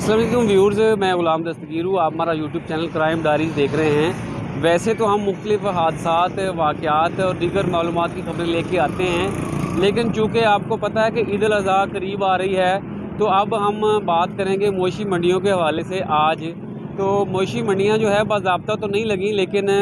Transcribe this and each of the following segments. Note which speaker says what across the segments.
Speaker 1: अस्सलाम वालेकुम व्यूअर्स, मैं ग़ुलाम दस्तगीर हूँ। आप हमारा यूट्यूब चैनल क्राइम डायरीज़ देख रहे हैं। वैसे तो हम मुख्तलिफ हादसात, वाक़यात और दीगर मालूमात की खबरें लेके आते हैं, लेकिन चूँकि आपको पता है कि ईद उल अज़हा करीब आ रही है, तो अब हम बात करेंगे मवेशी मंडियों के हवाले से। आज तो मवेशी मंडियाँ जो है बाज़ाब्ता तो नहीं लगी, लेकिन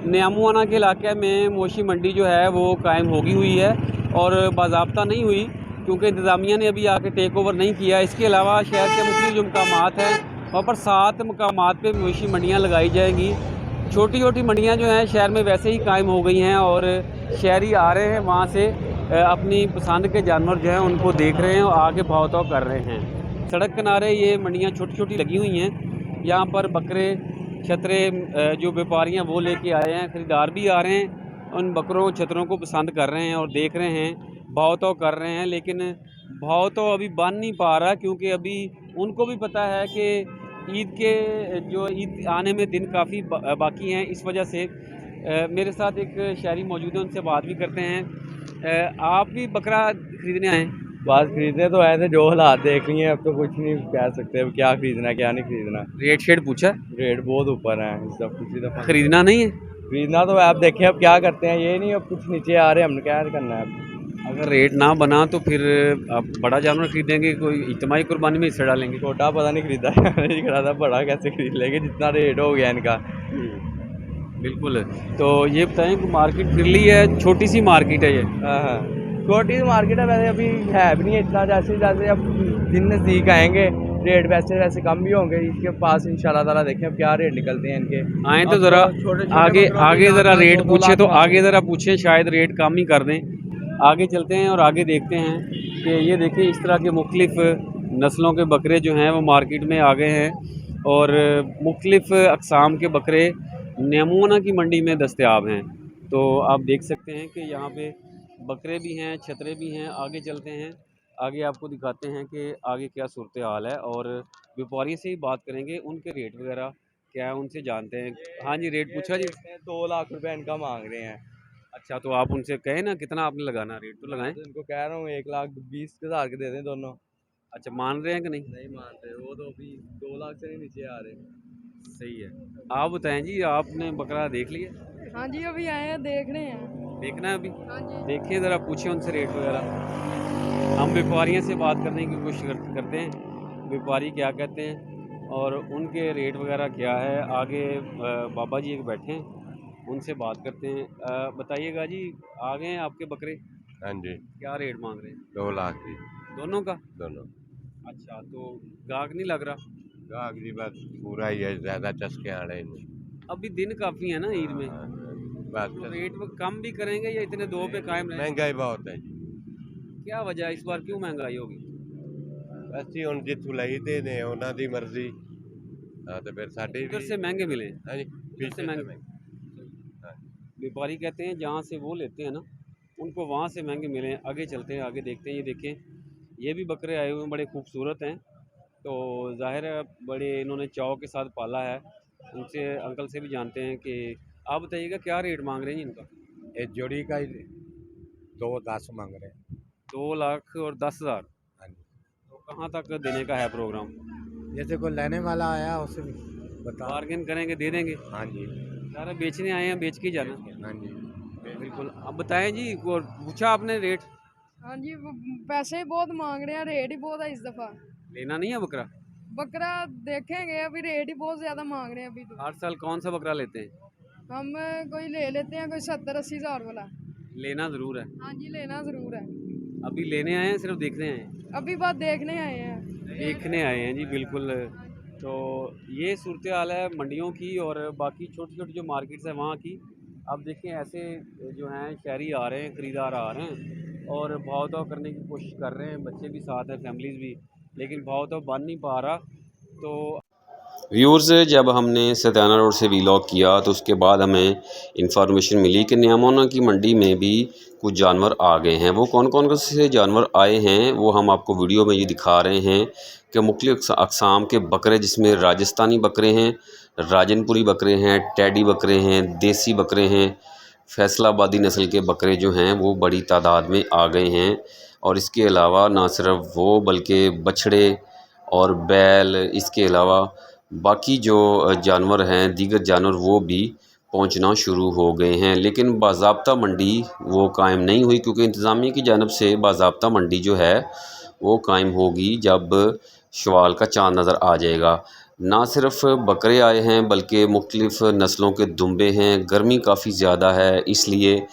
Speaker 1: न्यामुआना के इलाके में मवेशी मंडी जो है वो कायम होगी हुई है और बाज़ाब्ता नहीं हुई, क्योंकि इंतज़ामिया ने अभी आके टेक ओवर नहीं किया। इसके अलावा शहर के मुख्तलिफ जो मकामात हैं वहाँ पर 7 मकामात पे मवेशी मंडियाँ लगाई जाएंगी। छोटी छोटी मंडियाँ जो हैं शहर में वैसे ही कायम हो गई हैं और शहरी आ रहे हैं वहाँ से अपनी पसंद के जानवर जो हैं उनको देख रहे हैं और आके भाव ताव कर रहे हैं। सड़क किनारे ये मंडियाँ छोटी छोटी लगी हुई हैं। यहाँ पर बकरे छतरे जो व्यापारी हैं वो लेके आए हैं, ख़रीदार भी आ रहे हैं, उन बकरों छतरों को पसंद कर रहे हैं और देख रहे हैं, भाव तो कर रहे हैं। लेकिन भाव तो अभी बन नहीं पा रहा, क्योंकि अभी उनको भी पता है कि ईद आने में दिन काफ़ी बाकी हैं। इस वजह से मेरे साथ एक शहरी मौजूद है, उनसे बात भी करते हैं। आप भी बकरा ख़रीदने आए हैं?
Speaker 2: बस खरीदने तो आए थे, जो हालात देख लिए अब तो कुछ नहीं कह सकते अब क्या खरीदना है क्या नहीं खरीदना।
Speaker 1: रेट शेट पूछा?
Speaker 2: रेट बहुत ऊपर है इस दफ़ा, पिछली दफ़ा।
Speaker 1: ख़रीदना नहीं है?
Speaker 2: खरीदना तो आप देखें अब क्या करते हैं, ये नहीं अब कुछ नीचे आ रहे हैं, हमने क्या करना है अब।
Speaker 1: अगर रेट ना बना तो फिर आप बड़ा जानवर खरीदेंगे, कोई इज्तिमाई कुर्बानी में हिस्सा डालेंगे?
Speaker 2: छोटा पता नहीं खरीदा नहीं खड़ा था, बड़ा कैसे खरीद लेंगे जितना रेट हो गया इनका।
Speaker 1: बिल्कुल। तो ये बताएं कि मार्केट फिर ली है, छोटी सी मार्केट है ये?
Speaker 2: हाँ, छोटी सी मार्केट है, वैसे अभी है भी नहीं इतना। जैसे जैसे अब दिन नज़दीक आएंगे रेट वैसे वैसे कम भी होंगे। इसके पास इंशाल्लाह ताला देखें अब क्या रेट निकलते हैं इनके।
Speaker 1: आए तो ज़रा आगे ज़रा रेट पूछे, तो आगे ज़रा पूछें, शायद रेट कम ही कर दें। आगे चलते हैं और आगे देखते हैं कि ये देखिए इस तरह के मुख्तलिफ नस्लों के बकरे जो हैं वो मार्केट में आ गए हैं और मुख्तलिफ अक़साम के बकरे न्यामुआना की मंडी में दस्तयाब हैं। तो आप देख सकते हैं कि यहाँ पे बकरे भी हैं, छतरे भी हैं। आगे चलते हैं, आगे आपको दिखाते हैं कि आगे क्या सूरत हाल है और व्यापारी से ही बात करेंगे, उनके रेट वगैरह क्या है उनसे जानते हैं। हाँ जी, रेट पूछा जी?
Speaker 2: 2 लाख रुपए इनका मांग रहे हैं।
Speaker 1: अच्छा, तो आप उनसे कहें ना कितना आपने लगाना, रेट तो लगाएं।
Speaker 2: तो इनको कह रहा हूँ 1,20,000 के दे दें दोनों।
Speaker 1: अच्छा, मान रहे हैं कि नहीं?
Speaker 2: नहीं मान रहे, वो तो अभी 2 लाख से नहीं नीचे आ रहे।
Speaker 1: सही है। आप बताएं जी, आपने बकरा देख लिया?
Speaker 3: हाँ जी, अभी आए हैं, देख रहे हैं।
Speaker 1: देखना है अभी?
Speaker 3: हाँ जी।
Speaker 1: देखिए ज़रा, पूछें उनसे रेट वगैरह। हम व्यापारियों से बात करने की कोशिश करते हैं, व्यापारी क्या कहते हैं और उनके रेट वगैरह क्या है। आगे बाबा जी एक बैठे हैं, उनसे बात करते हैं। बताइएगा जी, आ गए हैं आपके बकरे?
Speaker 4: हाँ जी,
Speaker 1: क्या रेट मांग रहे हैं?
Speaker 4: 2 लाख की
Speaker 1: दोनों का?
Speaker 4: दोनों।
Speaker 1: अच्छा, तो गाहक नहीं लग रहा?
Speaker 4: गाहक जी बस पूरा ही है, ज़्यादा चस्के आ रहे हैं।
Speaker 1: अभी दिन काफ़ी है ना ईद में,
Speaker 4: बस
Speaker 1: तो रेट में कम भी करेंगे या इतने दो पे कायम रहेंगे?
Speaker 4: महंगाई बहुत है जी।
Speaker 1: क्या वजह है इस बार, क्यों महंगाई होगी?
Speaker 4: बस जी हुण जित्थों ਲਈ ਦੇ ਨੇ ਉਹਨਾਂ ਦੀ ਮਰਜ਼ੀ। हाँ तो फिर साड़ी
Speaker 1: उधर
Speaker 4: भी।
Speaker 1: से महंगे मिले?
Speaker 4: हाँ जी,
Speaker 1: उधर से
Speaker 4: पीछे से
Speaker 1: महंगे?
Speaker 4: महंगे। हाँ।
Speaker 1: व्यापारी कहते हैं जहाँ से वो लेते हैं ना उनको वहाँ से महंगे मिले। आगे चलते हैं, आगे देखते हैं। ये देखें, ये भी बकरे आए हुए हैं, बड़े खूबसूरत हैं। तो ज़ाहिर है बड़े इन्होंने चाव के साथ पाला है। उनसे, अंकल से भी जानते हैं कि आप बताइएगा क्या रेट मांग रहे हैं इनका?
Speaker 5: ये जोड़ी का ही 2,10 मांग रहे हैं।
Speaker 1: 2,10,000?
Speaker 5: हाँ जी,
Speaker 1: तो कहाँ तक देने का है प्रोग्राम?
Speaker 5: जैसे कोई लेने वाला आया उसे बता।
Speaker 1: बार्गेन करेंगे, दे देंगे?
Speaker 5: हाँ जी,
Speaker 1: सारा बेचने आए हैं, बेच के ही जाना।
Speaker 5: हाँ जी।
Speaker 1: बिल्कुल। अब बताएं जी, और पूछा आपने रेट?
Speaker 3: हाँ जी, पैसे ही बहुत मांग रहे हैं, रेट ही बहुत है इस दफ़ा।
Speaker 1: लेना नहीं है बकरा?
Speaker 3: बकरा देखेंगे, अभी रेट ही बहुत ज़्यादा मांग रहे हैं अभी तो।
Speaker 1: हर साल कौन सा बकरा लेते हैं?
Speaker 3: हम कोई ले लेते हैं, कोई 70-80 हज़ार वाला।
Speaker 1: लेना ज़रूर है?
Speaker 3: हाँ जी, लेना ज़रूर है।
Speaker 1: अभी लेने आए हैं, सिर्फ देखने आए हैं?
Speaker 3: अभी बात देखने आए हैं।
Speaker 1: देखने आए हैं जी, बिल्कुल। तो ये सूरत हाल है मंडियों की और बाकी छोटी छोटी जो मार्केट्स हैं वहाँ की। अब देखें, ऐसे जो हैं शहरी आ रहे हैं, ख़रीदार आ रहे हैं और भाव ताव करने की कोशिश कर रहे हैं। बच्चे भी साथ हैं, फैमिलीज़ भी, लेकिन भाव ताव बन नहीं पा रहा। तो व्यूअर्स, जब हमने सत्याना रोड से वीलॉग किया तो उसके बाद हमें इंफॉर्मेशन मिली कि न्यामुआना की मंडी में भी कुछ जानवर आ गए हैं। वो कौन कौन से जानवर आए हैं वो हम आपको वीडियो में ये दिखा रहे हैं कि मुख्तलिफ़ अक़साम के बकरे, जिसमें राजस्थानी बकरे हैं, राजनपुरी बकरे हैं, टैडी बकरे हैं, देसी बकरे हैं, फैसलाबादी नस्ल के बकरे जो हैं वो बड़ी तादाद में आ गए हैं। और इसके अलावा ना सिर्फ वो बल्कि बछड़े
Speaker 6: और बैल, इसके अलावा बाकी जो जानवर हैं, दीगर जानवर, वो भी पहुंचना शुरू हो गए हैं। लेकिन बाज़ाब्ता मंडी वो कायम नहीं हुई, क्योंकि इंतज़ामिया की जानब से बाज़ाब्ता मंडी जो है वो कायम होगी जब शवाल का चाँद नज़र आ जाएगा। ना सिर्फ बकरे आए हैं बल्कि मुख्तलिफ़ नस्लों के दुम्बे हैं। गर्मी काफ़ी ज़्यादा है, इसलिए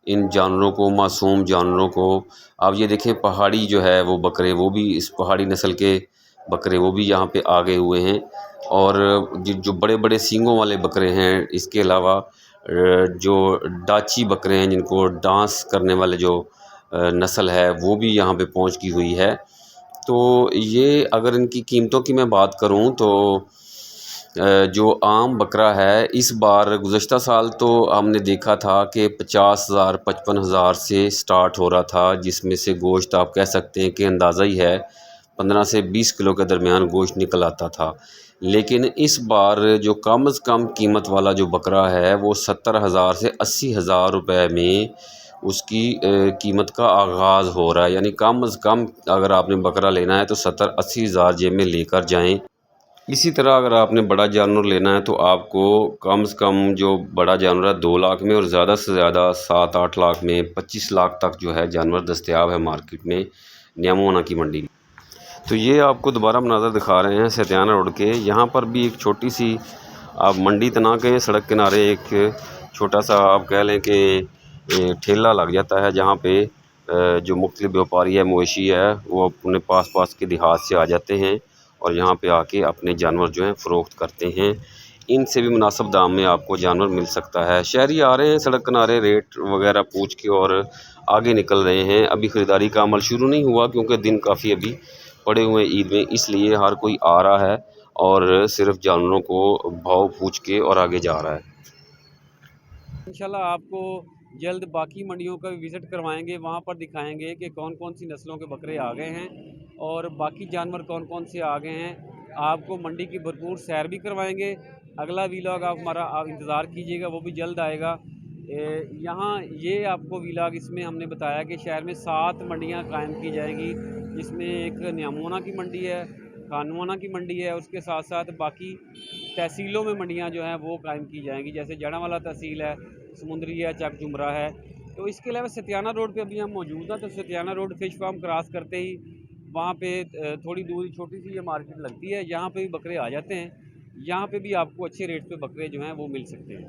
Speaker 6: इन जानवरों को, मासूम जानवरों को, आप ये देखें पहाड़ी जो है वो बकरे, वो भी इस पहाड़ी नस्ल के बकरे वो भी यहाँ पे आ गए हुए हैं। और जो बड़े बड़े सींगों वाले बकरे हैं, इसके अलावा जो डाची बकरे हैं, जिनको डांस करने वाले जो नस्ल है, वो भी यहाँ पे पहुँच की हुई है। तो ये अगर इनकी कीमतों की मैं बात करूँ तो जो आम बकरा है, इस बार गुज़श्ता साल तो हमने देखा था कि 50,000 55,000 से स्टार्ट हो रहा था, जिसमें से गोश्त आप कह सकते हैं कि अंदाज़ा ही है 15 से 20 किलो के दरमियान गोश्त निकल आता था। लेकिन इस बार जो कम से कम कीमत वाला जो बकरा है वो 70,000 से 80,000 रुपये में उसकी कीमत का आगाज़ हो रहा है। यानी कम से कम अगर आपने बकरा लेना है तो 70-80 हज़ार जेब में लेकर जाएं। इसी तरह अगर आपने बड़ा जानवर लेना है तो आपको कम से कम जो बड़ा जानवर है 2 लाख में, और ज़्यादा से ज़्यादा 7-8 लाख में, 25 लाख तक जो है जानवर दस्तयाब है मार्केट में न्यामोना की मंडी में। तो ये आपको दोबारा मनाज़र दिखा रहे हैं सतियाना रोड के। यहाँ पर भी एक छोटी सी, आप मंडी तो ना कहें, सड़क किनारे एक छोटा सा आप कह लें कि ठेला लग जाता है, जहाँ पे जो मुख्तलिफ व्यापारी है, मवेशी है, वो अपने पास के देहात से आ जाते हैं और यहाँ पे आके अपने जानवर जो हैं फ़रोख्त करते हैं। इनसे भी मुनासिब दाम में आपको जानवर मिल सकता है। शहरी आ रहे हैं सड़क किनारे रेट वगैरह पूछ के और आगे निकल रहे हैं। अभी ख़रीदारी का अमल शुरू नहीं हुआ, क्योंकि दिन काफ़ी अभी पड़े हुए हैं ईद में, इसलिए हर कोई आ रहा है और सिर्फ जानवरों को भाव पूछ के और आगे जा रहा है।
Speaker 1: इंशाल्लाह आपको जल्द बाकी मंडियों का भी विज़िट करवाएंगे, वहाँ पर दिखाएंगे कि कौन कौन सी नस्लों के बकरे आ गए हैं और बाकी जानवर कौन कौन से आ गए हैं। आपको मंडी की भरपूर सैर भी करवाएंगे। अगला वीलॉग आप इंतज़ार कीजिएगा, वो भी जल्द आएगा। यहाँ ये आपको वीलॉग, इसमें हमने बताया कि शहर में 7 मंडियाँ कायम की जाएगी, जिसमें एक न्यामोना की मंडी है, खानवाना की मंडी है, उसके साथ साथ बाकी तहसीलों में मंडियाँ जो हैं वो कायम की जाएंगी, जैसे जड़ावाला तहसील है, समुंदरी है, चक जुमरा है। तो इसके अलावा सतियाना रोड पे अभी हम मौजूद हैं। तो सतियाना रोड फिश फार्म क्रॉस करते ही वहाँ पे थोड़ी दूर छोटी सी ये मार्केट लगती है, यहाँ पे भी बकरे आ जाते हैं। यहाँ पे भी आपको अच्छे रेट पे बकरे जो हैं वो मिल सकते हैं।